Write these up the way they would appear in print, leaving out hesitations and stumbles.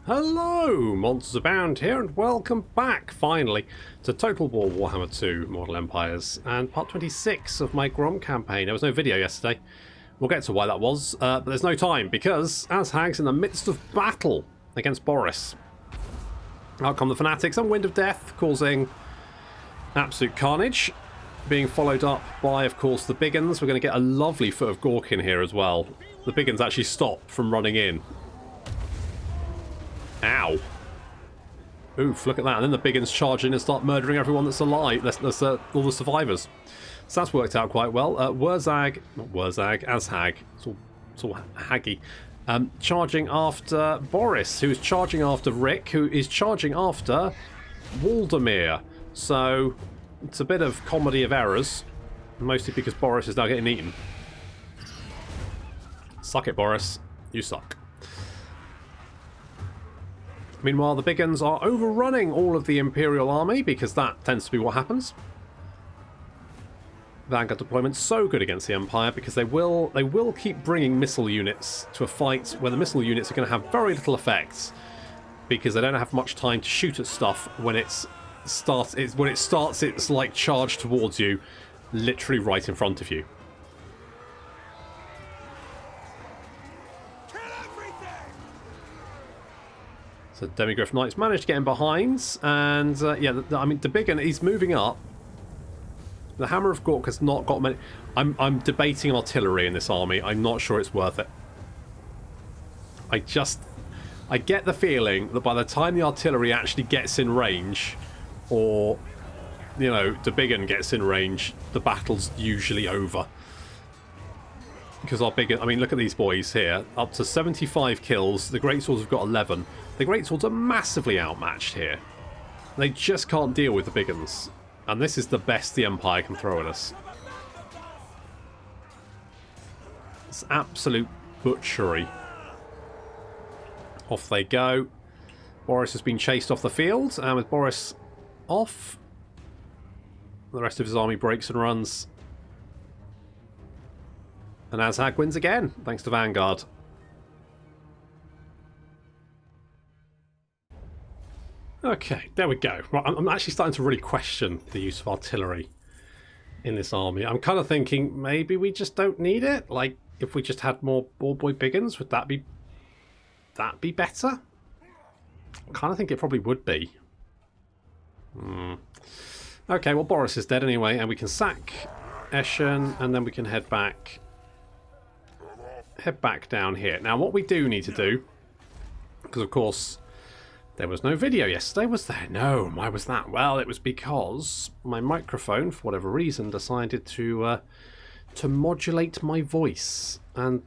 Hello, MonstersAbound here, and welcome back, finally, to Total War Warhammer 2 Mortal Empires, and part 26 of my Grom campaign. There was no video yesterday. We'll get to why that was, but there's no time, because Azhag's in the midst of battle against Boris. Out come the Fanatics and Wind of Death, causing absolute carnage, being followed up by, of course, the Biggins. We're going to get a lovely foot of Gork in here as well. The Biggins actually stop from running in. Ow. Oof, look at that. And then the Biggins charge in and start murdering everyone that's alive. That's all the survivors. So that's worked out quite well. Azhag. It's all haggy. Charging after Boris, who's charging after Rick, who is charging after Waldemir. So it's a bit of comedy of errors. Mostly because Boris is now getting eaten. Suck it, Boris. You suck. Meanwhile, the Biggins are overrunning all of the Imperial army, because that tends to be what happens. Vanguard deployment's so good against the Empire, because they will keep bringing missile units to a fight where the missile units are going to have very little effect, because they don't have much time to shoot at stuff when it starts its like charge towards you, literally right in front of you. So Demigryph Knights managed to get him behind, and yeah, I mean, the Biggin, he's moving up. The Hammer of Gork has not got many. I'm debating artillery in this army. I'm not sure it's worth it. I get the feeling that by the time the artillery actually gets in range, or, you know, the Biggin gets in range, the battle's usually over. Because our Biggin, I mean, look at these boys here. Up to 75 kills. The Greatswords have got 11. The Greatswords are massively outmatched here. They just can't deal with the Biggins. And this is the best the Empire can throw at us. It's absolute butchery. Off they go. Boris has been chased off the field. And with Boris off, the rest of his army breaks and runs. And Azhag wins again, thanks to Vanguard. Okay, there we go. Right, I'm actually starting to really question the use of artillery in this army. I'm kind of thinking maybe we just don't need it. Like, if we just had more ball boy Biggins, would that be better? I kind of think it probably would be. Okay, well, Boris is dead anyway, and we can sack Eschen, and then we can head back down here. Now, what we do need to do, because of course there was no video yesterday, was there? No, why was that? Well, it was because my microphone, for whatever reason, decided to modulate my voice, and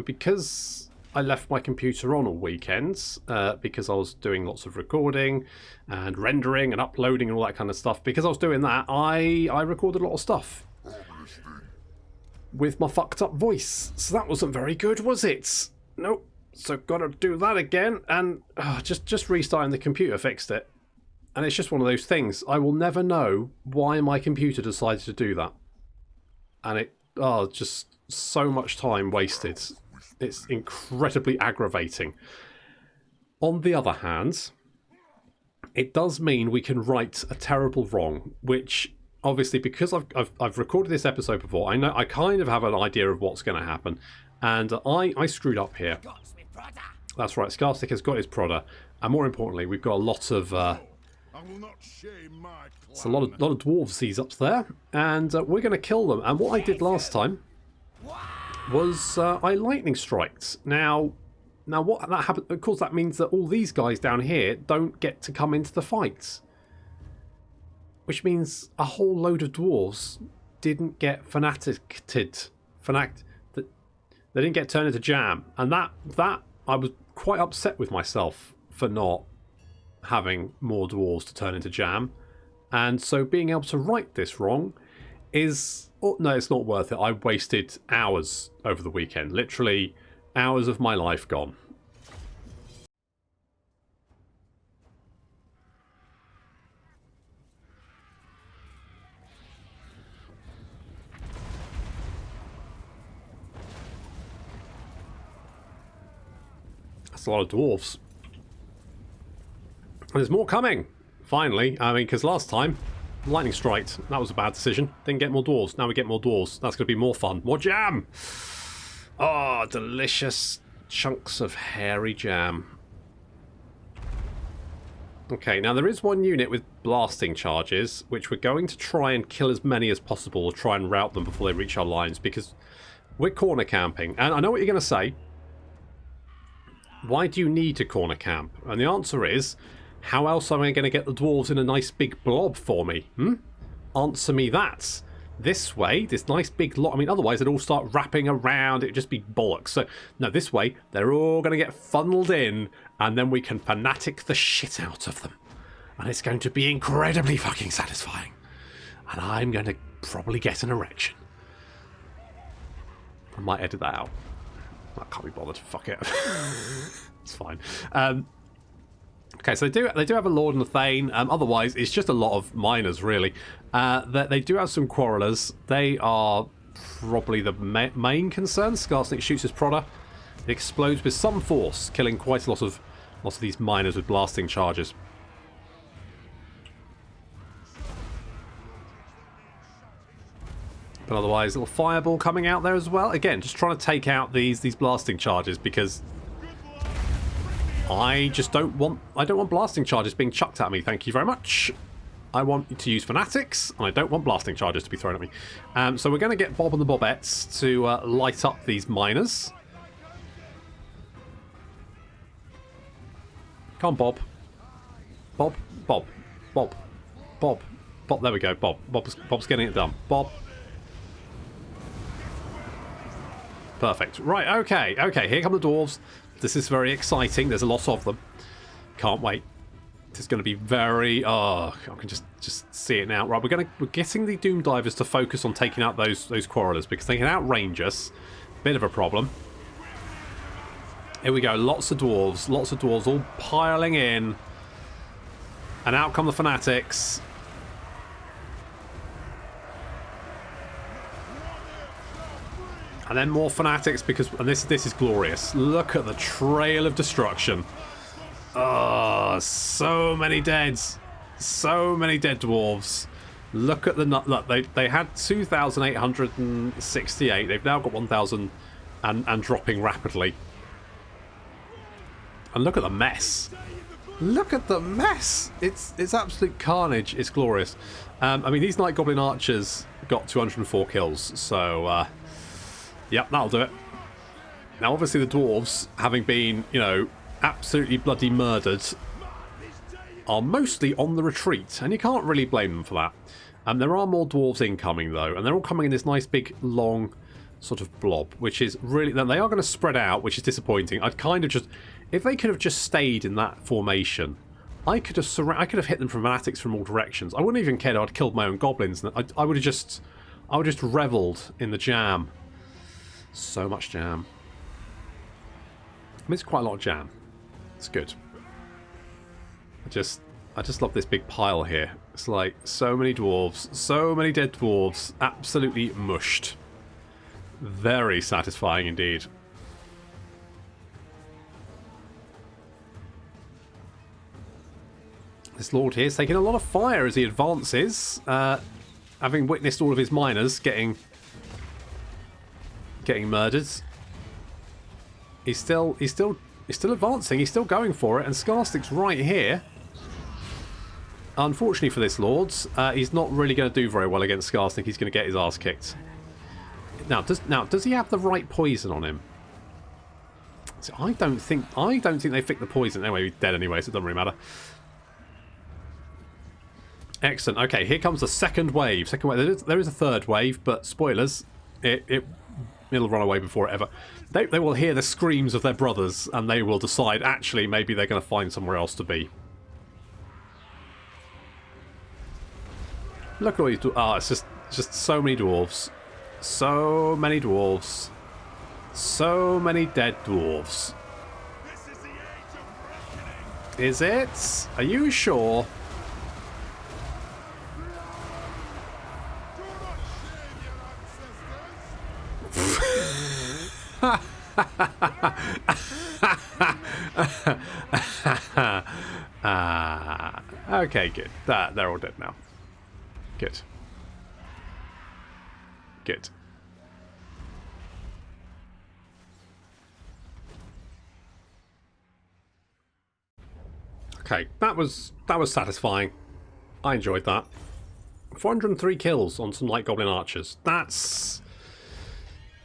because I left my computer on all weekends, because I was doing lots of recording and rendering and uploading and all that kind of stuff. Because I was doing that, I recorded a lot of stuff with my fucked up voice. So that wasn't very good, was it? Nope. So gotta do that again, and just restarting the computer fixed it. And it's just one of those things. I will never know why my computer decided to do that. And just so much time wasted. It's incredibly aggravating. On the other hand, it does mean we can right a terrible wrong, which obviously, because I've recorded this episode before, I kind of have an idea of what's going to happen, and I screwed up here. That's right, Scarstick has got his prodder, and more importantly, we've got a lot of it's a lot of dwarvesies up there, and we're going to kill them. And what I did last time was I lightning striked. Now what that happened? Of course, that means that all these guys down here don't get to come into the fight. Which means a whole load of dwarves didn't get they didn't get turned into jam. And that I was quite upset with myself for not having more dwarves to turn into jam. And so being able to right this wrong is... Oh, no, it's not worth it. I wasted hours over the weekend. Literally hours of my life gone. That's a lot of dwarves. There's more coming, finally. I mean, because last time, lightning striked. That was a bad decision. Didn't get more dwarves. Now we get more dwarves. That's going to be more fun. More jam! Oh, delicious chunks of hairy jam. Okay, now there is one unit with blasting charges, which we're going to try and kill as many as possible, or try and rout them before they reach our lines, because we're corner camping. And I know what you're going to say. Why do you need to corner camp? And the answer is, how else am I going to get the dwarves in a nice big blob for me? Answer me that. This way, this nice big lot. I mean, otherwise they'd all start wrapping around. It'd just be bollocks. So, no, this way, they're all going to get funneled in, and then we can fanatic the shit out of them. And it's going to be incredibly fucking satisfying. And I'm going to probably get an erection. I might edit that out. I can't be bothered. Fuck it. It's fine. Okay, so they do have a Lord and a Thane. Otherwise, it's just a lot of miners, really. They do have some Quarrelers. They are probably the main concern. Skarsnik shoots his prodder. It explodes with some force, killing quite a lot of these miners with blasting charges. But otherwise, a little fireball coming out there as well. Again, just trying to take out these blasting charges, because I just don't want blasting charges being chucked at me. Thank you very much. I want to use fanatics, and I don't want blasting charges to be thrown at me. So we're going to get Bob and the Bobettes to light up these miners. Come on, Bob. Bob. Bob. Bob. Bob. Bob. There we go. Bob. Bob's getting it done. Bob. Perfect. Right, okay. Okay, here come the dwarves. This is very exciting. There's a lot of them. Can't wait. This is going to be very... Oh, I can just see it now. Right, we're getting the Doom Divers to focus on taking out those Quarrelers, because they can outrange us. Bit of a problem. Here we go. Lots of dwarves all piling in. And out come the fanatics. And then more fanatics, because... And this is glorious. Look at the trail of destruction. Oh, so many deads. So many dead dwarves. Look at the... Look, they had 2,868. They've now got 1,000 and dropping rapidly. And look at the mess. Look at the mess. It's absolute carnage. It's glorious. I mean, these Night Goblin archers got 204 kills. So... Yep, that'll do it. Now, obviously, the dwarves, having been, you know, absolutely bloody murdered, are mostly on the retreat, and you can't really blame them for that. There are more dwarves incoming, though, and they're all coming in this nice, big, long sort of blob, which is really... They are going to spread out, which is disappointing. I'd kind of just... If they could have just stayed in that formation, I could have hit them from fanatics from all directions. I wouldn't even care. I'd killed my own goblins. I would have just revelled in the jam. So much jam. I mean, it's quite a lot of jam. It's good. I just love this big pile here. It's like so many dwarves, so many dead dwarves, absolutely mushed. Very satisfying indeed. This lord here is taking a lot of fire as he advances, having witnessed all of his miners getting murdered. He's still advancing. He's still going for it, and Skarsnik's right here. Unfortunately for this lord, he's not really going to do very well against Skarsnik. He's going to get his ass kicked. Now, does he have the right poison on him? So I don't think they picked the poison. Anyway, he's dead anyway, so it doesn't really matter. Excellent. Okay, here comes the second wave. There is a third wave, but spoilers. It'll run away before it ever. They will hear the screams of their brothers, and they will decide, actually, maybe they're going to find somewhere else to be. Look at all these... it's just so many dwarves. So many dwarves. So many dead dwarves. Is it? Are you sure? Okay, good. They're all dead now. Good. Good. Okay, that was satisfying. I enjoyed that. 403 kills on some light goblin archers. That's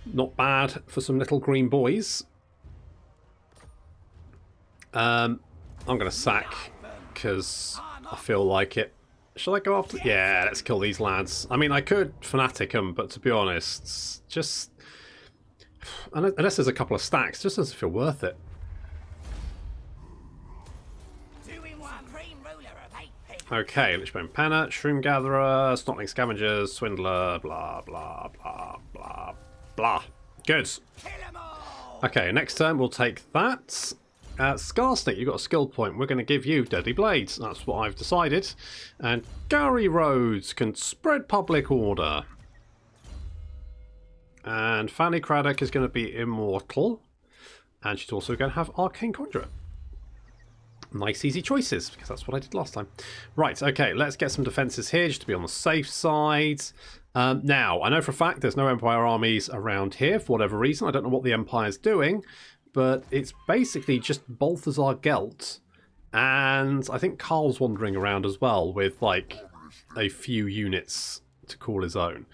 not bad for some little green boys. I'm going to sack because I feel like it. Shall I go after? Yeah, let's kill these lads. I mean, I could fanatic them, but to be honest, just unless there's a couple of stacks, it just doesn't feel worth it. Okay, Lichbone Penner, Shroom Gatherer, Snotling Scavengers, Swindler, blah, blah, blah, blah, blah. Good. Okay, next turn we'll take that. Scarsnake, you've got a skill point. We're going to give you Deadly Blades. That's what I've decided. And Gary Rhodes can spread public order. And Fanny Craddock is going to be Immortal. And she's also going to have Arcane Conjurer. Nice easy choices, because that's what I did last time. Right, okay, let's get some defences here just to be on the safe side. Now, I know for a fact there's no Empire armies around here for whatever reason. I don't know what the Empire's doing, but it's basically just Balthasar Gelt. And I think Karl's wandering around as well with, like, a few units to call his own.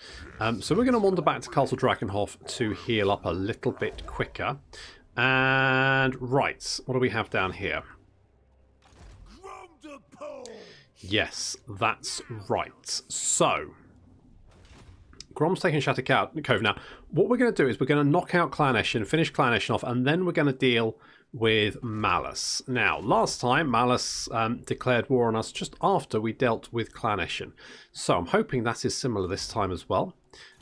So we're going to wander back to Castle Drakenhof to heal up a little bit quicker. And, right, what do we have down here? Yes, that's right. So, Grom's taking Shattered Cove. Now, what we're going to do is we're going to knock out Claneshyn, finish Claneshyn off, and then we're going to deal with Malice. Now, last time, Malice declared war on us just after we dealt with Claneshyn. So, I'm hoping that is similar this time as well.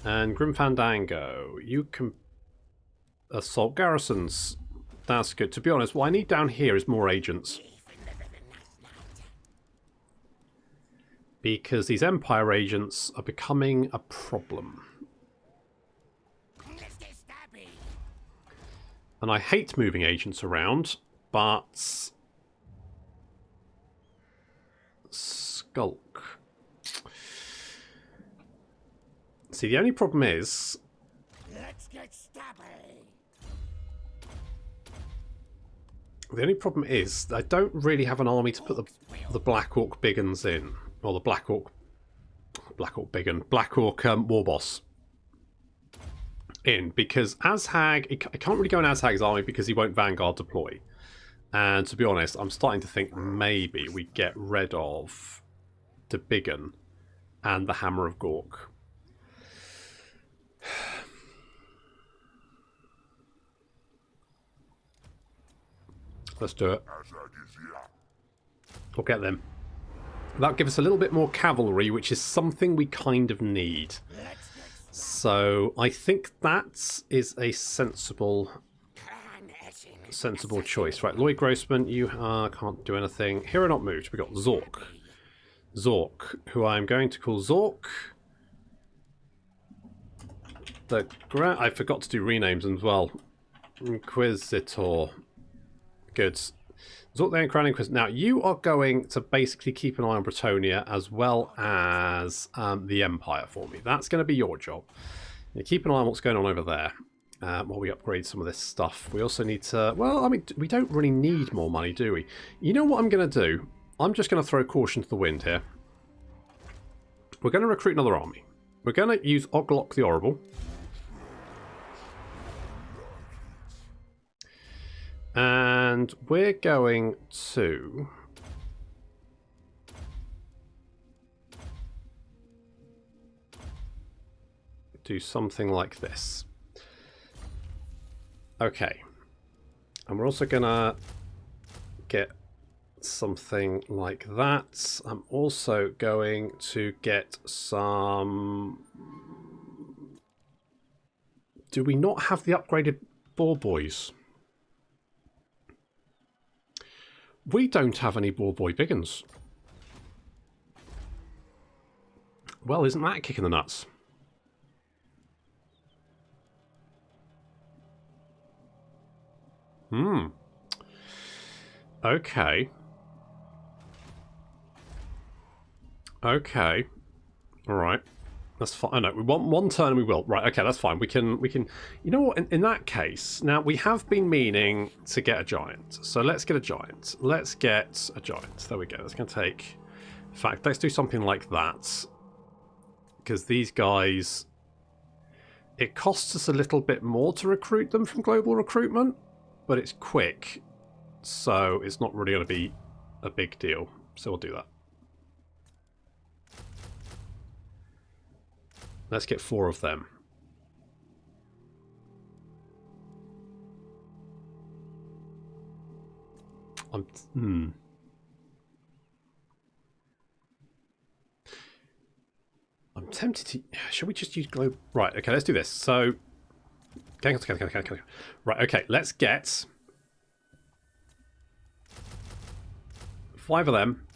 And Grim Fandango, you can assault garrisons. That's good. To be honest, what I need down here is more agents. Because these Empire agents are becoming a problem. And I hate moving agents around, but Skulk. See, the only problem is I don't really have an army to put the Black Orc Biggins in. Or the Black Orc War Boss in, because Azhag, I can't really go in Azhag's army because he won't Vanguard deploy. And to be honest, I'm starting to think maybe we get rid of the Biggin and the Hammer of Gork. Let's do it. We'll get them. That'll give us a little bit more cavalry, which is something we kind of need. So I think that is a sensible choice. Right, Lloyd Grossman, you can't do anything. Here are not moved. We've got Zork. Zork, who I'm going to call Zork. I forgot to do renames as well. Inquisitor. Good. Zork the Crown Inquisitor. Now, you are going to basically keep an eye on Bretonnia as well as the Empire for me. That's going to be your job. You keep an eye on what's going on over there while we upgrade some of this stuff. We also need to... Well, I mean, we don't really need more money, do we? You know what I'm going to do? I'm just going to throw caution to the wind here. We're going to recruit another army. We're going to use Oglok the Horrible. And we're going to do something like this. Okay. And we're also going to get something like that. I'm also going to get some... Do we not have the upgraded Boar Boys? We don't have any Boar Boy Biggins. Well, isn't that kicking the nuts? Okay. Okay. Alright. That's fine. Oh, no, we want one turn and we will. Right, okay, that's fine. We can... You know what? In that case, now we have been meaning to get a giant. So let's get a giant. Let's get a giant. There we go. That's going to take... In fact, let's do something like that. Because these guys... It costs us a little bit more to recruit them from global recruitment, but it's quick. So it's not really going to be a big deal. So we'll do that. Let's get 4 of them. I'm tempted to... Should we just use globe... Right, okay, let's do this. So... Right, okay, let's get... 5 of them.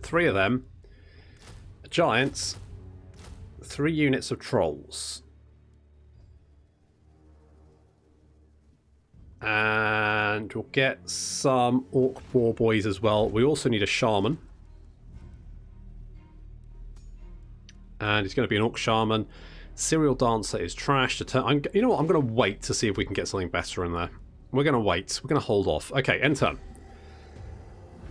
3 of them. Giants... 3 units of trolls. And we'll get some orc war boys as well. We also need a shaman. And it's going to be an orc shaman. Serial dancer is trash. You know what? I'm going to wait to see if we can get something better in there. We're going to wait. We're going to hold off. Okay, end turn.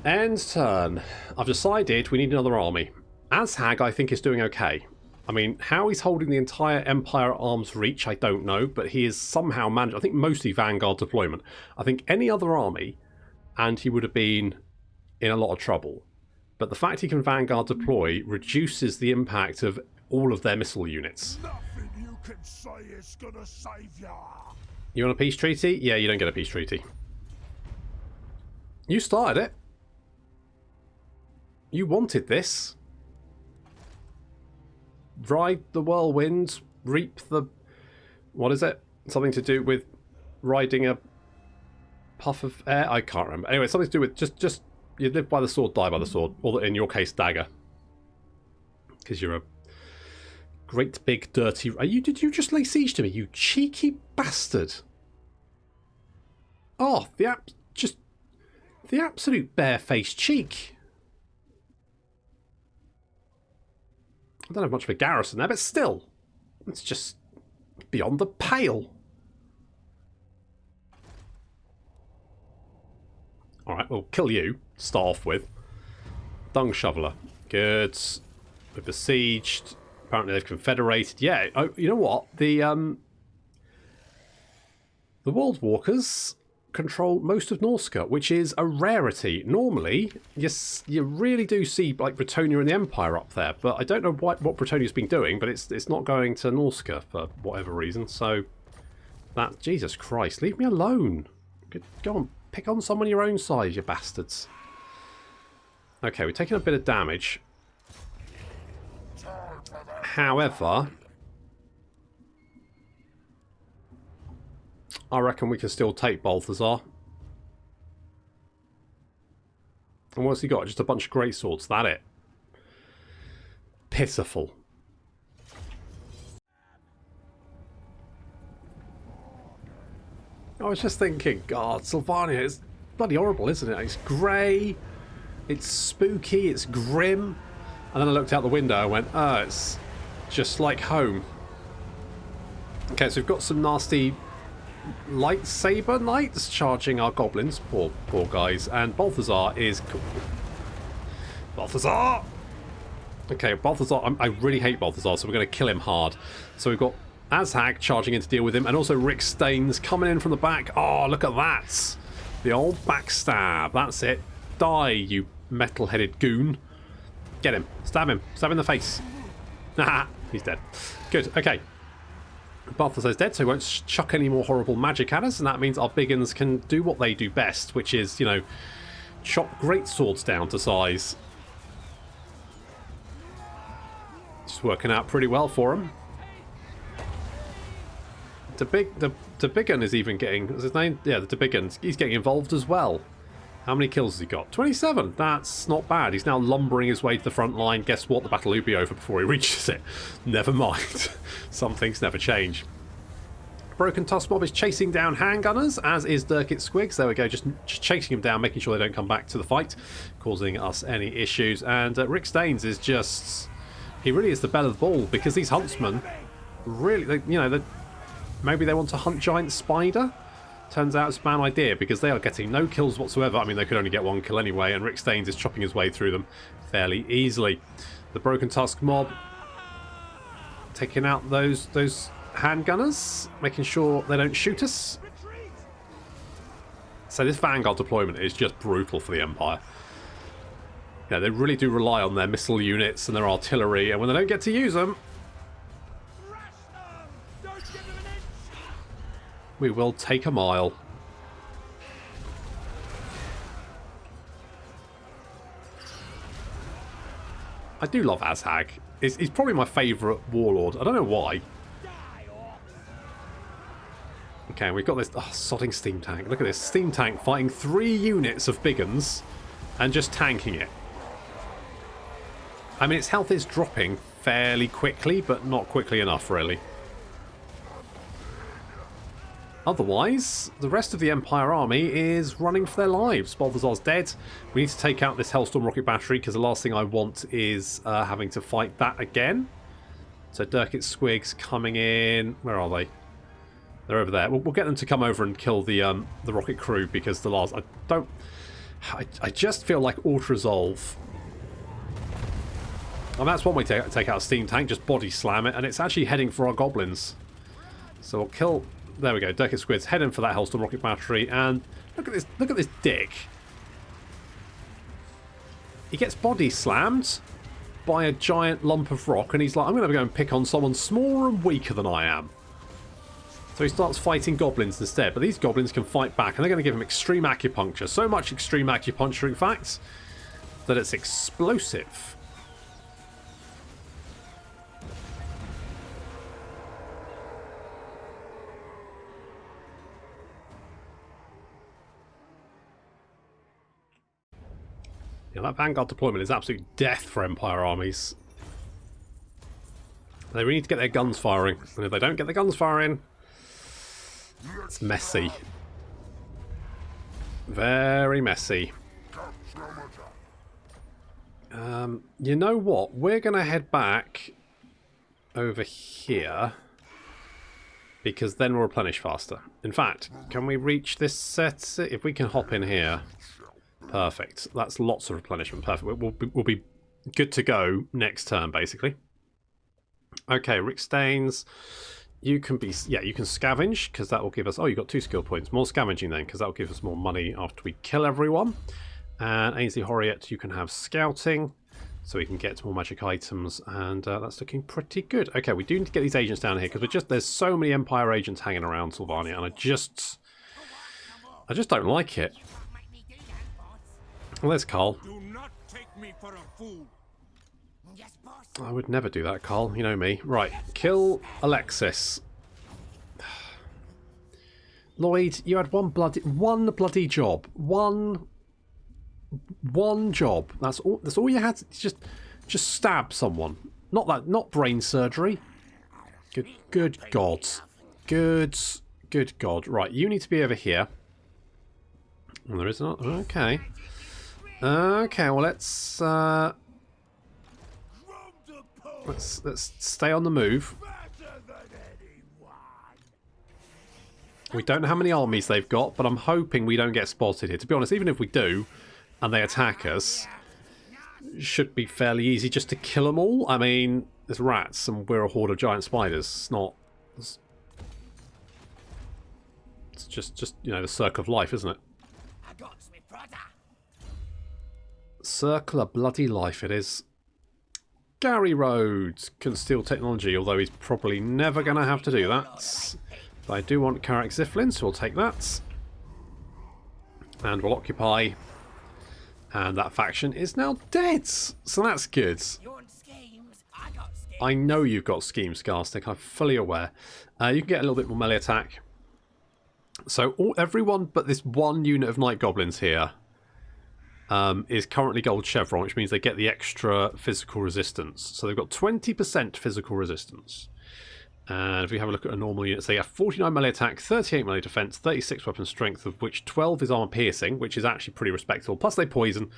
End turn. I've decided we need another army. Azhag, I think, is doing okay. I mean, how he's holding the entire Empire at arm's reach, I don't know, but he is somehow managed, I think mostly Vanguard deployment. I think any other army, and he would have been in a lot of trouble. But the fact he can Vanguard deploy reduces the impact of all of their missile units. Nothing you can say is gonna save ya. You want a peace treaty? Yeah, you don't get a peace treaty. You started it. You wanted this. Ride the whirlwind, reap the... What is it? Something to do with riding a puff of air? I can't remember. Anyway, something to do with just you live by the sword, die by the sword. Or in your case, dagger. Because you're a great big dirty... Did you just lay siege to me, you cheeky bastard? Oh, the absolute barefaced cheek. I don't have much of a garrison there, but still, it's just beyond the pale. Alright, we'll kill you to start off with. Dung Shoveler. Good. We've besieged. Apparently they've confederated. Yeah, you know what? The World Walkers control most of Norsca, which is a rarity. Normally, yes, you really do see like Bretonnia and the Empire up there, but I don't know what Bretonia's been doing, but it's not going to Norsca for whatever reason. So that, Jesus Christ, leave me alone. Go on, pick on someone your own size, you bastards. Okay, we're taking a bit of damage. However, I reckon we can still take Balthasar. And what's he got? Just a bunch of great swords. That it. Pitiful. I was just thinking, God, Sylvania is bloody horrible, isn't it? It's grey, it's spooky, it's grim. And then I looked out the window and went, oh, it's just like home. Okay, so we've got some nasty lightsaber knights charging our goblins, poor guys, and Balthasar is cool. Balthasar! Okay, Balthasar, I really hate Balthasar, so we're going to kill him hard. So we've got Azhag charging in to deal with him, and also Rick Staines coming in from the back. Oh, look at that! The old backstab, that's it. Die, you metal-headed goon. Get him, stab him in the face. Haha, he's dead. Good, okay. Balthasar's dead, so he won't chuck any more horrible magic at us, and that means our biggins can do what they do best, which is, you know, chop great swords down to size. It's working out pretty well for him. The Biggin is even getting... What's his name? Yeah, the Biggin. He's getting involved as well. How many kills has he got? 27. That's not bad. He's now lumbering his way to the front line. Guess what? The battle will be over before he reaches it. Never mind. Some things never change. Broken Tusk Mob is chasing down handgunners, as is Dirkit Squigs. There we go, just chasing them down, making sure they don't come back to the fight, causing us any issues. And Rick Staines is just... he really is the belle of the ball, because these huntsmen really, maybe they want to hunt giant spider. Turns out it's a bad idea, because they are getting no kills whatsoever. I mean, they could only get one kill anyway, and Rick Staines is chopping his way through them fairly easily. The Broken Tusk Mob taking out those handgunners, making sure they don't shoot us. So this Vanguard deployment is just brutal for the Empire. Yeah, they really do rely on their missile units and their artillery, and when they don't get to use them, we will take a mile. I do love Azhag. He's probably my favourite warlord. I don't know why. Okay, we've got this sodding steam tank. Look at this steam tank fighting 3 units of big uns and just tanking it. I mean, its health is dropping fairly quickly, but not quickly enough, really. Otherwise, the rest of the Empire army is running for their lives. Balthasar's dead. We need to take out this Hellstorm rocket battery, because the last thing I want is having to fight that again. So Dirkit Squigs coming in. Where are they? They're over there. We'll get them to come over and kill the rocket crew, because the last... I just feel like auto-resolve. And that's one way to take out a steam tank. Just body slam it, and it's actually heading for our goblins. So we'll kill... There we go. Dirkit Squid's heading for that Hellstorm rocket battery, and look at this! Look at this dick. He gets body slammed by a giant lump of rock, and he's like, "I'm going to go and pick on someone smaller and weaker than I am." So he starts fighting goblins instead. But these goblins can fight back, and they're going to give him extreme acupuncture. So much extreme acupuncture, in fact, that it's explosive. Yeah, that Vanguard deployment is absolute death for Empire armies. They really need to get their guns firing. And if they don't get the guns firing, it's messy. Very messy. You know what? We're going to head back over here, because then we'll replenish faster. In fact, can we reach this set? If we can hop in here. Perfect. That's lots of replenishment. Perfect. We'll be good to go next turn, basically. Okay, Rick Staines. You can be... Yeah, you can scavenge, because that will give us... Oh, you've got 2 skill points. More scavenging, then, because that will give us more money after we kill everyone. And Ainsley Horriet, you can have scouting, so we can get more magic items, and that's looking pretty good. Okay, we do need to get these agents down here, because there's so many Empire agents hanging around Sylvania, and I just don't like it. Well, there's Carl. Do not take me for a fool. Yes, boss. I would never do that, Carl. You know me. Right, kill Alexis. Lloyd, you had one bloody job. One job. That's all you had to just stab someone. Not brain surgery. Good God. Good God. Right, you need to be over here. Well, there is not. Okay. Okay, well let's stay on the move. We don't know how many armies they've got, but I'm hoping we don't get spotted here. To be honest, even if we do, and they attack us, it should be fairly easy just to kill them all. I mean, there's rats, and we're a horde of giant spiders. It's not... It's just the circle of life, isn't it? Circle of bloody life it is. Gary Rhodes can steal technology, although he's probably never going to have to do that. But I do want Carrick Ziflin, so we'll take that. And we'll occupy. And that faction is now dead. So that's good. I know you've got schemes, Scarstick. I'm fully aware. You can get a little bit more melee attack. So everyone but this one unit of Night Goblins here is currently gold chevron, which means they get the extra physical resistance. So they've got 20% physical resistance. And if we have a look at a normal unit, so they have 49 melee attack, 38 melee defense, 36 weapon strength, of which 12 is armor piercing, which is actually pretty respectable. Plus they poison,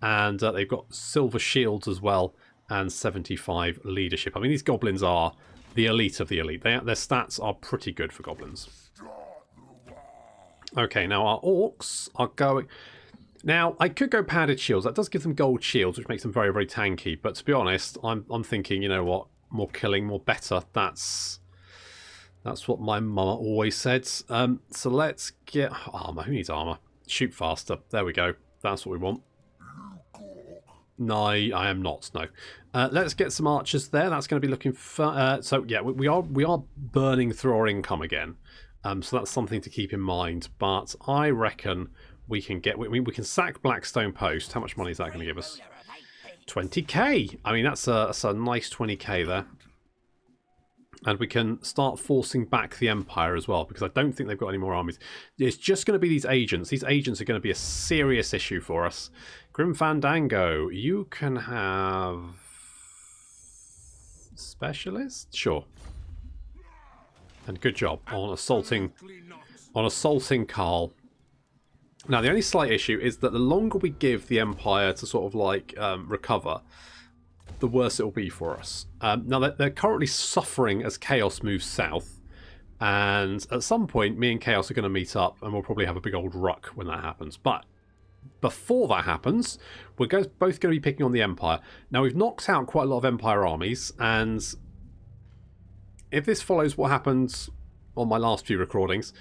and they've got silver shields as well, and 75 leadership. I mean, these goblins are the elite of the elite. Their stats are pretty good for goblins. Okay, now our orcs are going... Now, I could go padded shields. That does give them gold shields, which makes them very, very tanky. But to be honest, I'm thinking, you know what? More killing, more better. That's what my mama always said. So let's get armor. Who needs armor? Shoot faster. There we go. That's what we want. No, I am not. No. Let's get some archers there. That's going to be looking for. So yeah, we are burning through our income again. So that's something to keep in mind. But I reckon we can get. We can sack Blackstone Post. How much money is that going to give us? 20k. I mean, that's a nice 20k there. And we can start forcing back the Empire as well, because I don't think they've got any more armies. It's just going to be these agents. These agents are going to be a serious issue for us. Grim Fandango, you can have... Specialist? Sure. And good job on assaulting Carl. Now, the only slight issue is that the longer we give the Empire to sort of like recover, the worse it will be for us. Now, they're currently suffering as Chaos moves south, and at some point, me and Chaos are going to meet up, and we'll probably have a big old ruck when that happens. But before that happens, we're both going to be picking on the Empire. Now, we've knocked out quite a lot of Empire armies, and if this follows what happened on my last few recordings,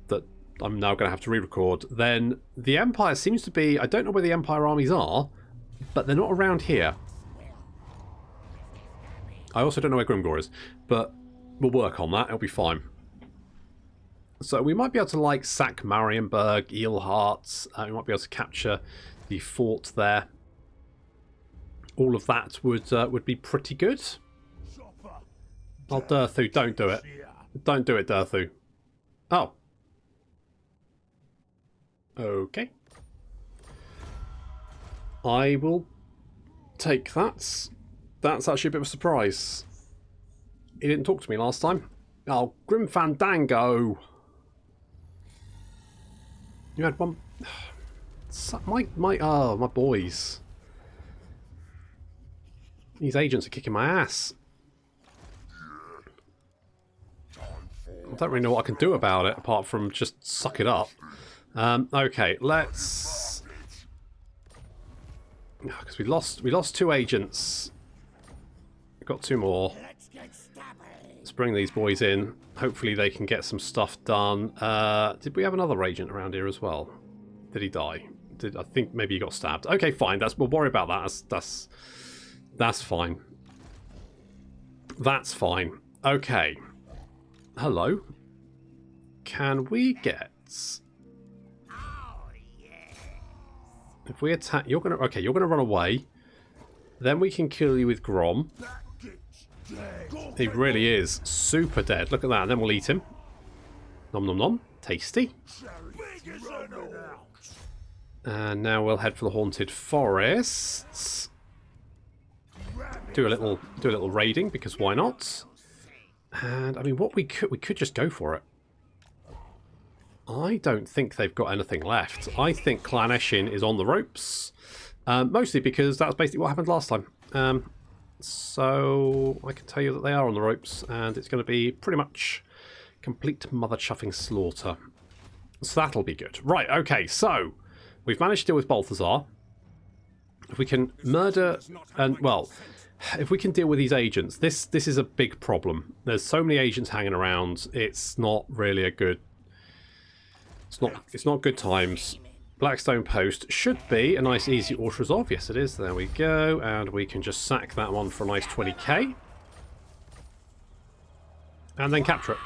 that I'm now going to have to re-record, then the Empire seems to be... I don't know where the Empire armies are, but they're not around here. I also don't know where Grimgor is, but we'll work on that. It'll be fine. So we might be able to, like, sack Marienburg, Eelhart. We might be able to capture the fort there. All of that would be pretty good. Oh, Durthu, don't do it. Don't do it, Durthu. Oh. Okay. I will take that. That's actually a bit of a surprise. He didn't talk to me last time. Oh, Grim Fandango. You had one... My boys. These agents are kicking my ass. I don't really know what I can do about it, apart from just suck it up. Okay, let's... Because we lost 2 agents. We've got 2 more. Let's bring these boys in. Hopefully they can get some stuff done. Did we have another agent around here as well? Did he die? I think maybe he got stabbed. Okay, fine. We'll worry about that. That's fine. That's fine. Okay. Hello. Can we get... If we attack... You're going to run away. Then we can kill you with Grom. He really is super dead. Look at that. And then we'll eat him. Nom nom nom. Tasty. And now we'll head for the Haunted Forests. Do a little raiding, because why not? And I mean, what we could just go for it. I don't think they've got anything left. I think Clan Eshin is on the ropes. Mostly because that's basically what happened last time. So I can tell you that they are on the ropes, and it's going to be pretty much complete mother-chuffing slaughter. So that'll be good. Right, okay, so we've managed to deal with Balthasar. If we can murder... and well, if we can deal with these agents, this is a big problem. There's so many agents hanging around. It's not really a good... It's not good times. Blackstone Post should be a nice easy auto-resolve. Yes, it is. There we go. And we can just sack that one for a nice 20k. And then capture it.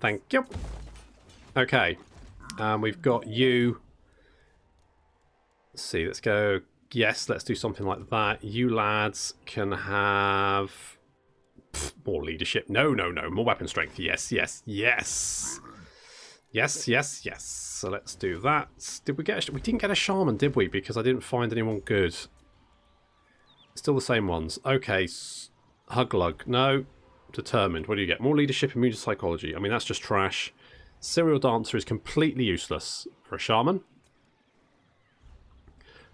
Thank you. Okay. And we've got you. Let's see. Let's go. Yes, let's do something like that. You lads can have... more leadership. No. More weapon strength. Yes. Yes. So let's do that. Did we get... We didn't get a shaman, did we? Because I didn't find anyone good. Still the same ones. Okay. Huglug. No. Determined. What do you get? More leadership, immune to psychology. I mean, that's just trash. Serial Dancer is completely useless for a shaman.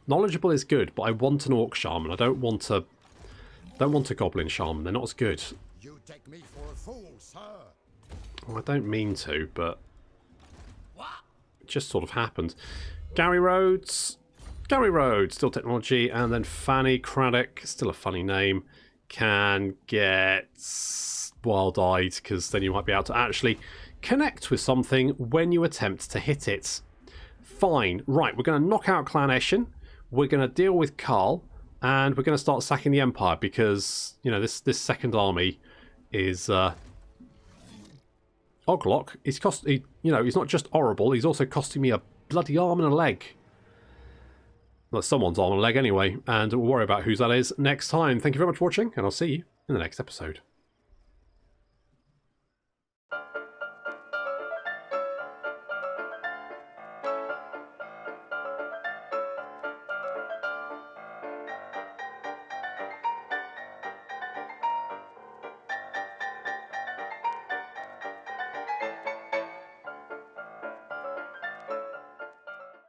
Knowledgeable is good, but I want an orc shaman. I don't want a goblin shaman. They're not as good. You take me for a fool, sir. Well, I don't mean to, but it just sort of happened. Gary Rhodes. Gary Rhodes, still technology, and then Fanny Craddock, still a funny name, can get wild-eyed, because then you might be able to actually connect with something when you attempt to hit it. Fine. Right, we're going to knock out Clan Eshin. We're going to deal with Karl, and we're going to start sacking the Empire, because, you know, this second army is... Oglock, he's not just horrible, he's also costing me a bloody arm and a leg. Well, someone's arm and a leg anyway, and we'll worry about whose that is next time. Thank you very much for watching, and I'll see you in the next episode.